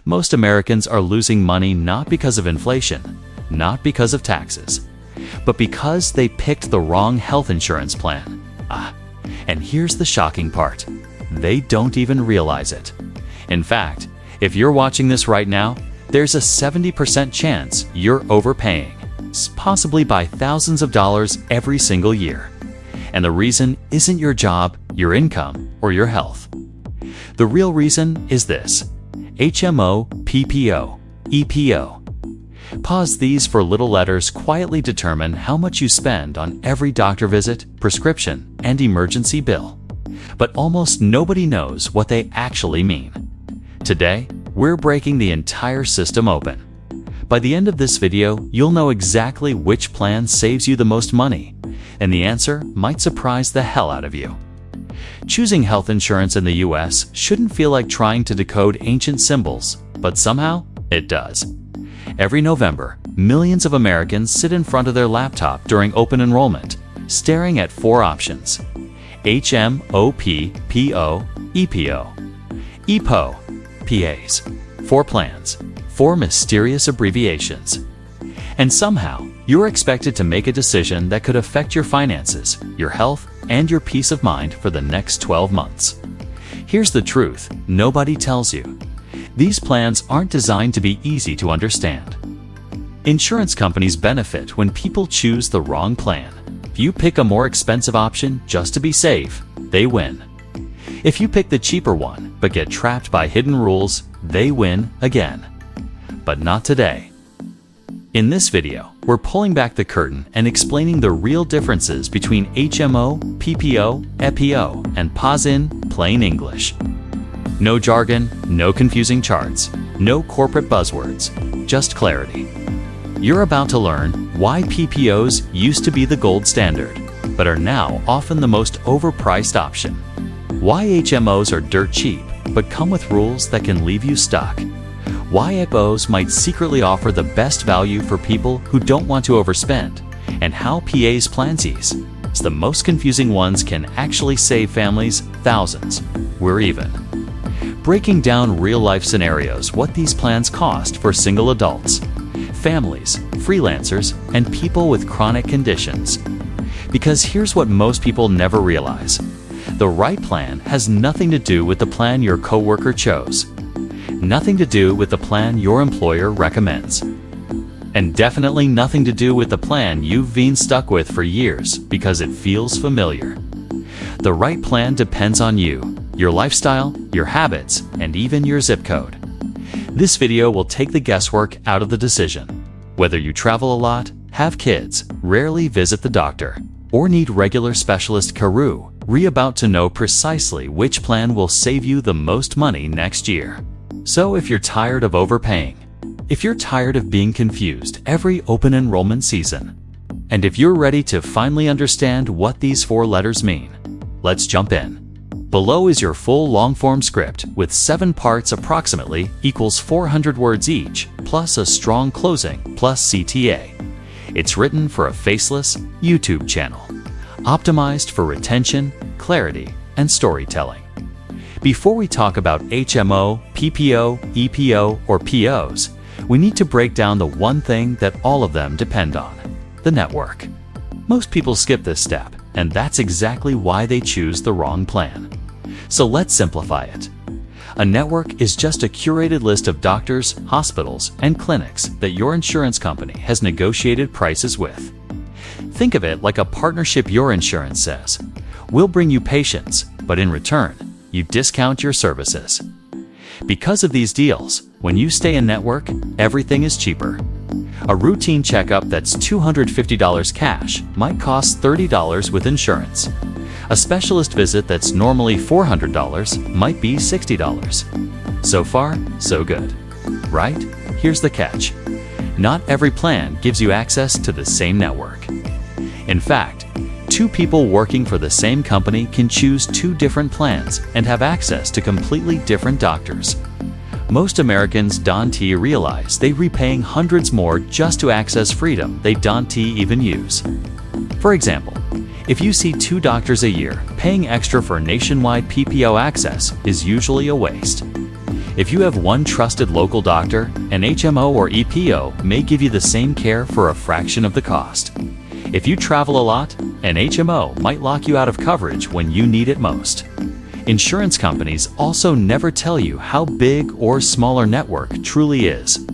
Most Americans are losing money not because of inflation, not because of taxes, but because they picked the wrong health insurance plan. And here's the shocking part. They don't even realize it. In fact, if you're watching this right now, there's a 70% chance you're overpaying, possibly by thousands of dollars every single year. And the reason isn't your job, your income, or your health. The real reason is this: HMO, PPO, EPO. Pause these four little letters quietly determine how much you spend on every doctor visit, prescription, and emergency bill. But almost nobody knows what they actually mean. Today, we're breaking the entire system open. By the end of this video, you'll know exactly which plan saves you the most money, and the answer might surprise the hell out of you. Choosing health insurance in the US shouldn't feel like trying to decode ancient symbols, but somehow it does. Every November, millions of Americans sit in front of their laptop during open enrollment, staring at four options: HMO, PPO, EPO. EPO, PAs. Four plans, four mysterious abbreviations. And somehow, you're expected to make a decision that could affect your finances, your health, and your peace of mind for the next 12 months. Here's the truth nobody tells you. These plans aren't designed to be easy to understand. Insurance companies benefit when people choose the wrong plan. If you pick a more expensive option just to be safe, they win. If you pick the cheaper one but get trapped by hidden rules, they win again. But not today. In this video, we're pulling back the curtain and explaining the real differences between HMO, PPO, EPO, and POS in plain English. No jargon, no confusing charts, no corporate buzzwords, just clarity. You're about to learn why PPOs used to be the gold standard, but are now often the most overpriced option. Why HMOs are dirt cheap, but come with rules that can leave you stuck. Why EPOs might secretly offer the best value for people who don't want to overspend, and how PAs plansies, the most confusing ones, can actually save families thousands. We're even breaking down real-life scenarios, what these plans cost for single adults, families, freelancers, and people with chronic conditions. Because here's what most people never realize. The right plan has nothing to do with the plan your coworker chose. Nothing to do with the plan your employer recommends. And definitely nothing to do with the plan you've been stuck with for years because it feels familiar. The right plan depends on you, your lifestyle, your habits, and even your zip code. This video will take the guesswork out of the decision. Whether you travel a lot, have kids, rarely visit the doctor, or need regular specialist care, we're about to know precisely which plan will save you the most money next year. So if you're tired of overpaying, if you're tired of being confused every open enrollment season, and if you're ready to finally understand what these four letters mean, let's jump in. Below is your full long-form script with 7 parts approximately equals 400 words each, plus a strong closing, plus CTA. It's written for a faceless YouTube channel, optimized for retention, clarity, and storytelling. Before we talk about HMO, PPO, EPO, or POs, we need to break down the one thing that all of them depend on: the network. Most people skip this step, and that's exactly why they choose the wrong plan. So let's simplify it. A network is just a curated list of doctors, hospitals, and clinics that your insurance company has negotiated prices with. Think of it like a partnership. Your insurance says, "We'll bring you patients, but in return, you discount your services." Because of these deals, when you stay in network, everything is cheaper. A routine checkup that's $250 cash might cost $30 with insurance. A specialist visit that's normally $400 might be $60. So far, so good, right? Here's the catch. Not every plan gives you access to the same network. In fact, 2 people working for the same company can choose 2 different plans and have access to completely different doctors. Most Americans don't realize they're repaying hundreds more just to access freedom they don't even use. For example, if you see 2 doctors a year, paying extra for nationwide PPO access is usually a waste. If you have one trusted local doctor, an HMO or EPO may give you the same care for a fraction of the cost. If you travel a lot, an HMO might lock you out of coverage when you need it most. Insurance companies also never tell you how big or small a network truly is.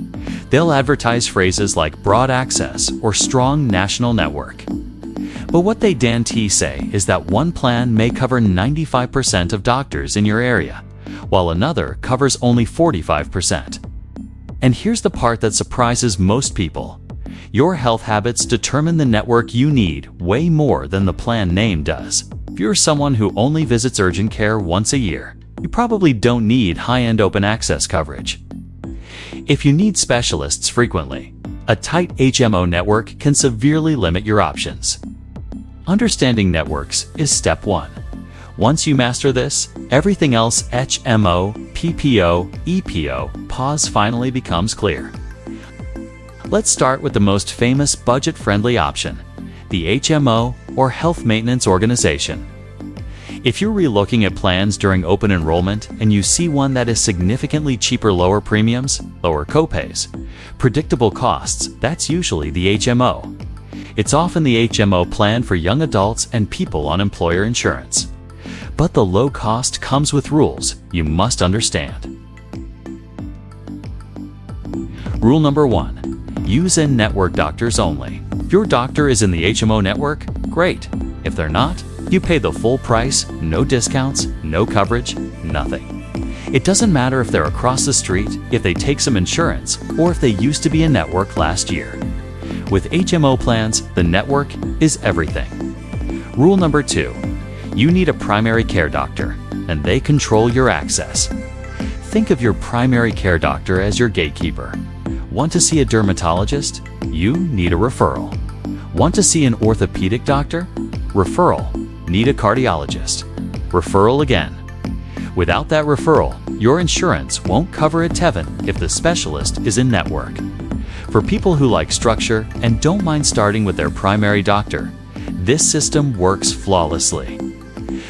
They'll advertise phrases like broad access or strong national network. But what they guarantee say is that one plan may cover 95% of doctors in your area, while another covers only 45%. And here's the part that surprises most people. Your health habits determine the network you need way more than the plan name does. If you're someone who only visits urgent care once a year, you probably don't need high-end open access coverage. If you need specialists frequently, a tight HMO network can severely limit your options. Understanding networks is step one. Once you master this, everything else HMO, PPO, EPO, POS finally becomes clear. Let's start with the most famous budget-friendly option, the HMO or Health Maintenance Organization. If you're relooking at plans during open enrollment and you see one that is significantly cheaper, lower premiums, lower copays, predictable costs, that's usually the HMO. It's often the HMO plan for young adults and people on employer insurance. But the low cost comes with rules you must understand. Rule number 1. Use in-network doctors only. If your doctor is in the HMO network, great. If they're not, you pay the full price, no discounts, no coverage, nothing. It doesn't matter if they're across the street, if they take some insurance, or if they used to be in network last year. With HMO plans, the network is everything. Rule number 2. You need a primary care doctor, and they control your access. Think of your primary care doctor as your gatekeeper. Want to see a dermatologist? You need a referral. Want to see an orthopedic doctor? Referral. Need a cardiologist. Referral again. Without that referral, your insurance won't cover at Tevin if the specialist is in network. For people who like structure and don't mind starting with their primary doctor, this system works flawlessly.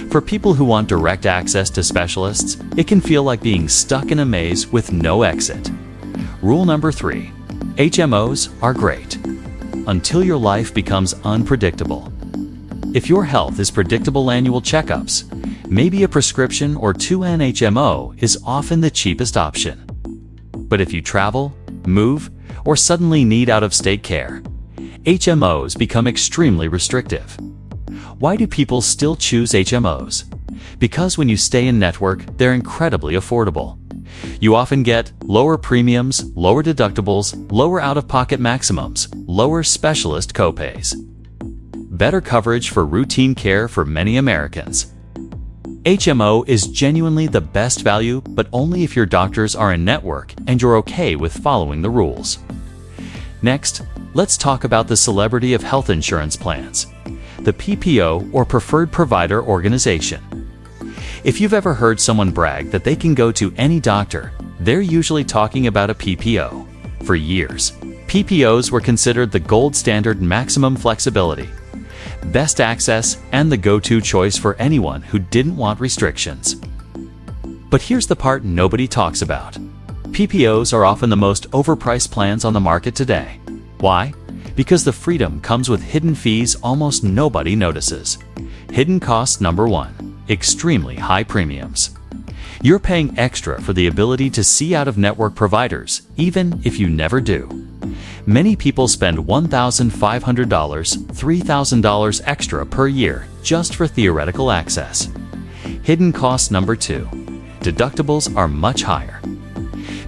For people who want direct access to specialists, it can feel like being stuck in a maze with no exit. Rule number 3. HMOs are great until your life becomes unpredictable. If your health is predictable annual checkups, maybe a prescription or 2 HMO is often the cheapest option. But if you travel, move, or suddenly need out-of-state care, HMOs become extremely restrictive. Why do people still choose HMOs? Because when you stay in network, they're incredibly affordable. You often get lower premiums, lower deductibles, lower out-of-pocket maximums, lower specialist copays. Better coverage for routine care for many Americans. HMO is genuinely the best value, but only if your doctors are in network and you're okay with following the rules. Next, let's talk about the celebrity of health insurance plans, the PPO or Preferred Provider Organization. If you've ever heard someone brag that they can go to any doctor, they're usually talking about a PPO. For years, PPOs were considered the gold standard, maximum flexibility, best access, and the go-to choice for anyone who didn't want restrictions. But here's the part nobody talks about. PPOs are often the most overpriced plans on the market today. Why? Because the freedom comes with hidden fees almost nobody notices. Hidden cost number 1. Extremely high premiums. You're paying extra for the ability to see out-of-network providers, even if you never do. Many people spend $1,500, $3,000 extra per year just for theoretical access. Hidden cost number 2. Deductibles are much higher.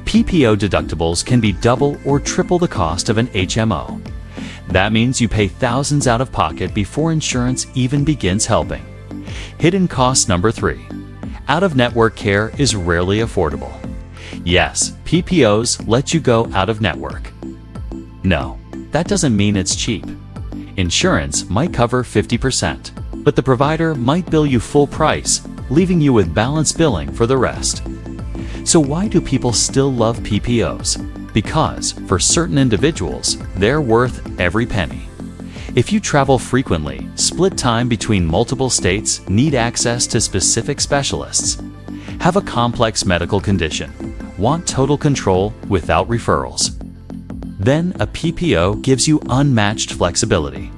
PPO deductibles can be double or triple the cost of an HMO. That means you pay thousands out of pocket before insurance even begins helping. Hidden cost number 3. Out-of-network care is rarely affordable. Yes, PPOs let you go out of network. No, that doesn't mean it's cheap. Insurance might cover 50%, but the provider might bill you full price, leaving you with balanced billing for the rest. So why do people still love PPOs? Because, for certain individuals, they're worth every penny. If you travel frequently, split time between multiple states, need access to specific specialists, have a complex medical condition, want total control without referrals. Then a PPO gives you unmatched flexibility.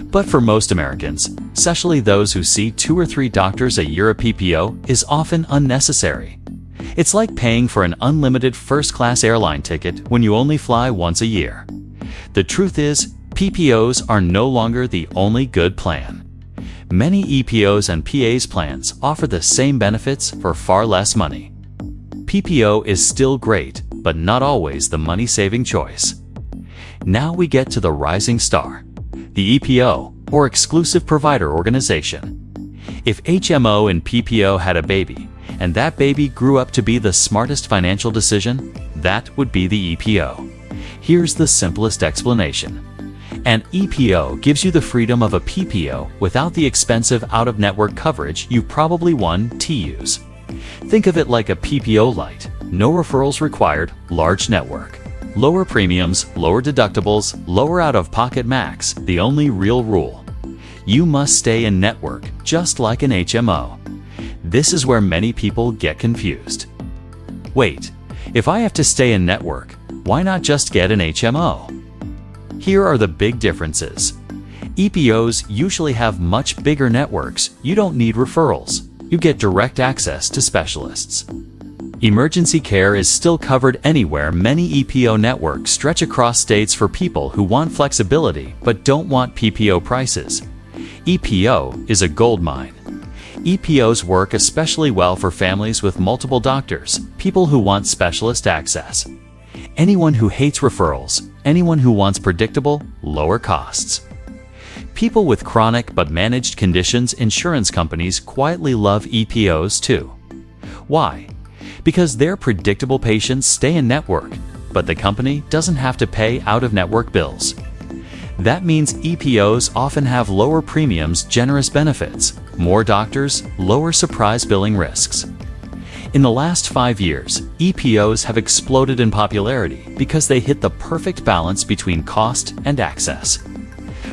But for most Americans, especially those who see 2 or 3 doctors a year, a PPO is often unnecessary. It's like paying for an unlimited first-class airline ticket when you only fly once a year. The truth is, PPOs are no longer the only good plan. Many EPOs and PAs plans offer the same benefits for far less money. PPO is still great, but not always the money-saving choice. Now we get to the rising star, the EPO, or Exclusive Provider Organization. If HMO and PPO had a baby, and that baby grew up to be the smartest financial decision, that would be the EPO. Here's the simplest explanation. An EPO gives you the freedom of a PPO without the expensive out-of-network coverage you probably want to use. Think of it like a PPO Lite, no referrals required, large network. Lower premiums, lower deductibles, lower out-of-pocket max, the only real rule. You must stay in network, just like an HMO. This is where many people get confused. Wait, if I have to stay in network, why not just get an HMO? Here are the big differences. EPOs usually have much bigger networks. You don't need referrals. You get direct access to specialists. Emergency care is still covered anywhere. Many EPO networks stretch across states for people who want flexibility but don't want PPO prices. EPO is a goldmine. EPOs work especially well for families with multiple doctors, people who want specialist access. Anyone who hates referrals, anyone who wants predictable, lower costs. People with chronic but managed conditions, insurance companies quietly love EPOs too. Why? Because their predictable patients stay in network, but the company doesn't have to pay out-of-network bills. That means EPOs often have lower premiums, generous benefits, more doctors, lower surprise billing risks. In the last 5 years, EPOs have exploded in popularity because they hit the perfect balance between cost and access.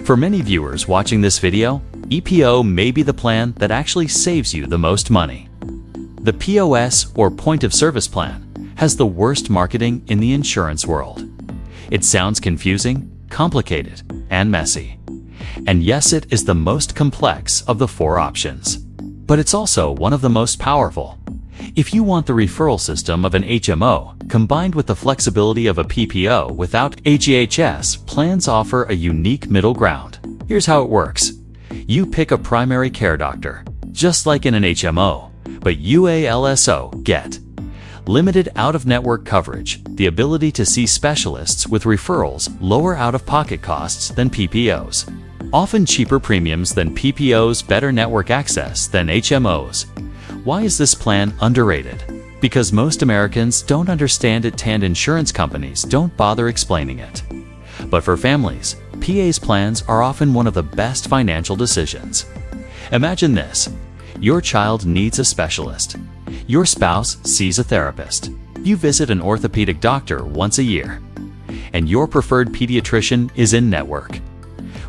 For many viewers watching this video, EPO may be the plan that actually saves you the most money. The POS, or Point of Service Plan, has the worst marketing in the insurance world. It sounds confusing, complicated, and messy. And yes, it is the most complex of the 4 options. But it's also one of the most powerful. If you want the referral system of an HMO combined with the flexibility of a PPO without HHS, plans offer a unique middle ground. Here's how it works. You pick a primary care doctor, just like in an HMO, but you also get limited out-of-network coverage, the ability to see specialists with referrals, lower out-of-pocket costs than PPOs, often cheaper premiums than PPOs, better network access than HMOs. Why is this plan underrated? Because most Americans don't understand it and insurance companies don't bother explaining it. But for families, PA's plans are often one of the best financial decisions. Imagine this. Your child needs a specialist. Your spouse sees a therapist. You visit an orthopedic doctor once a year. And your preferred pediatrician is in network.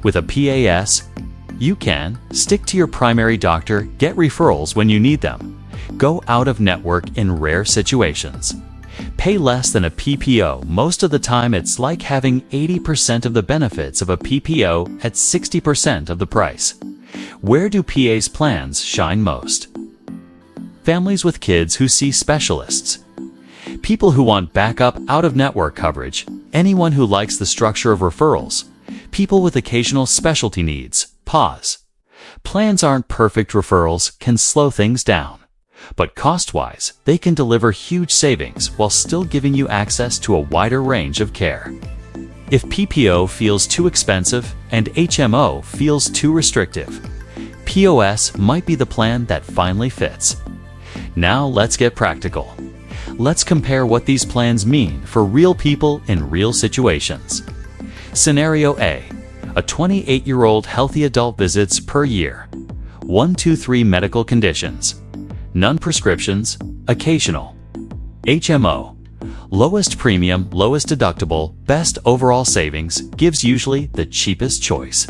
With a PAS, you can stick to your primary doctor, get referrals when you need them, go out of network in rare situations. Pay less than a PPO. Most of the time it's like having 80% of the benefits of a PPO at 60% of the price. Where do PA's plans shine most? Families with kids who see specialists. People who want backup out-of-network coverage. Anyone who likes the structure of referrals. People with occasional specialty needs. POS. Plans aren't perfect. Referrals can slow things down. But cost-wise, they can deliver huge savings while still giving you access to a wider range of care. If PPO feels too expensive and HMO feels too restrictive, POS might be the plan that finally fits. Now let's get practical. Let's compare what these plans mean for real people in real situations. Scenario A. A 28-year-old healthy adult visits per year. 1, 2, 3 medical conditions. None prescriptions, occasional. HMO. Lowest premium, lowest deductible, best overall savings, gives usually the cheapest choice.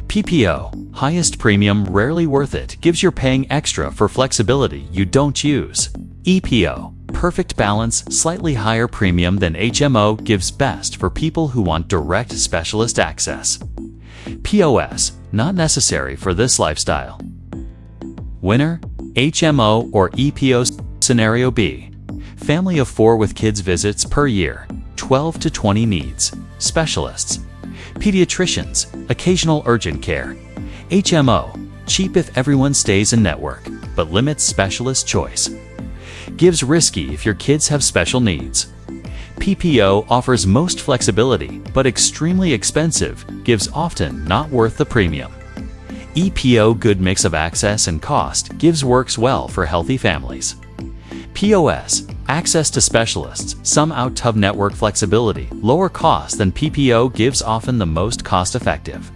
PPO. Highest premium, rarely worth it, gives you're paying extra for flexibility you don't use. EPO. Perfect balance, slightly higher premium than HMO gives best for people who want direct specialist access. POS, not necessary for this lifestyle. Winner, HMO or EPO. Scenario B, family of 4 with kids visits per year, 12 to 20 needs, specialists, pediatricians, occasional urgent care. HMO, cheap if everyone stays in network, but limits specialist choice. Gives risky if your kids have special needs. PPO offers most flexibility, but extremely expensive, gives often not worth the premium. EPO, good mix of access and cost, works well for healthy families. POS, access to specialists, some out-of-network flexibility, lower cost than PPO, gives often the most cost-effective.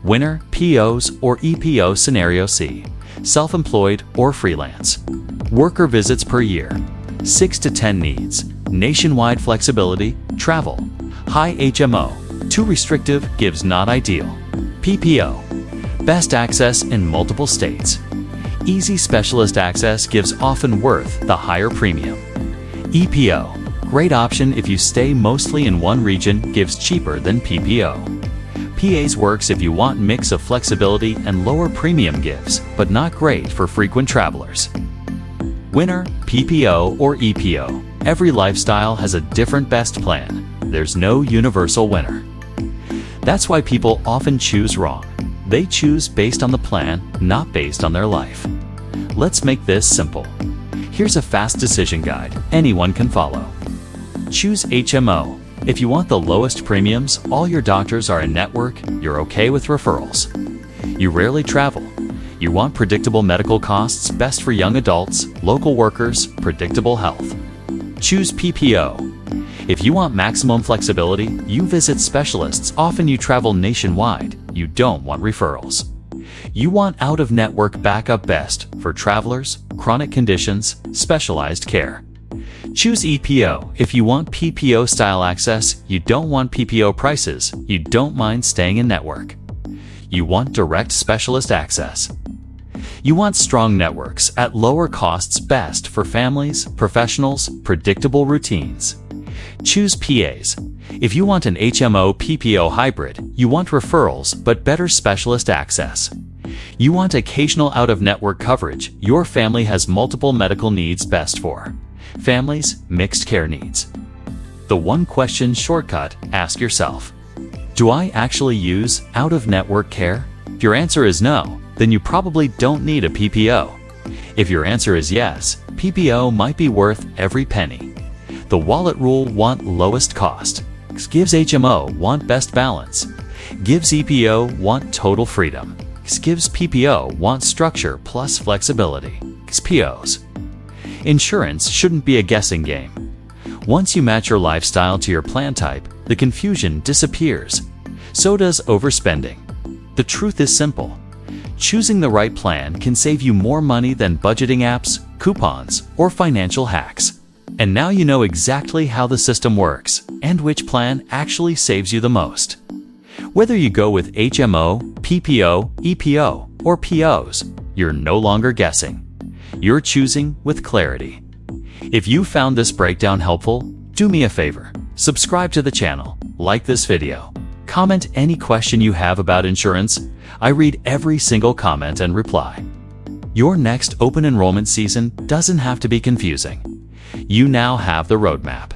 Winner, POs or EPO. Scenario C, self-employed or freelance. Worker visits per year, 6 to 10 needs, nationwide flexibility, travel. High HMO, too restrictive, gives not ideal. PPO, best access in multiple states. Easy specialist access gives often worth the higher premium. EPO, great option if you stay mostly in one region, gives cheaper than PPO. PAs works if you want mix of flexibility and lower premium, gives, but not great for frequent travelers. Winner, PPO or EPO. Every lifestyle has a different best plan. There's no universal winner. That's why people often choose wrong. They choose based on the plan, not based on their life. Let's make this simple. Here's a fast decision guide anyone can follow. Choose HMO. If you want the lowest premiums, all your doctors are in network, you're okay with referrals. You rarely travel. You want predictable medical costs, best for young adults, local workers, predictable health. Choose PPO. If you want maximum flexibility, you visit specialists, often you travel nationwide, you don't want referrals. You want out-of-network backup, best for travelers, chronic conditions, specialized care. Choose EPO. If you want PPO-style access, you don't want PPO prices, you don't mind staying in network. You want direct specialist access. You want strong networks at lower costs, best for families, professionals, predictable routines. Choose PAs. If you want an HMO PPO hybrid, you want referrals but better specialist access. You want occasional out-of-network coverage, your family has multiple medical needs, best for families, mixed care needs. The one question shortcut, ask yourself, do I actually use out-of-network care? If your answer is no, then you probably don't need a PPO. If your answer is yes, PPO might be worth every penny. The wallet rule, want lowest cost. Gives HMO, want best balance. Gives EPO, want total freedom. Gives PPO, want structure plus flexibility. POs. Insurance shouldn't be a guessing game. Once you match your lifestyle to your plan type, the confusion disappears. So does overspending. The truth is simple. Choosing the right plan can save you more money than budgeting apps, coupons, or financial hacks. And now you know exactly how the system works and which plan actually saves you the most. Whether you go with HMO, PPO, EPO, or POs, you're no longer guessing. You're choosing with clarity. If you found this breakdown helpful, do me a favor. Subscribe to the channel, like this video, comment any question you have about insurance. I read every single comment and reply. Your next open enrollment season doesn't have to be confusing. You now have the roadmap,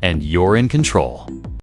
and you're in control.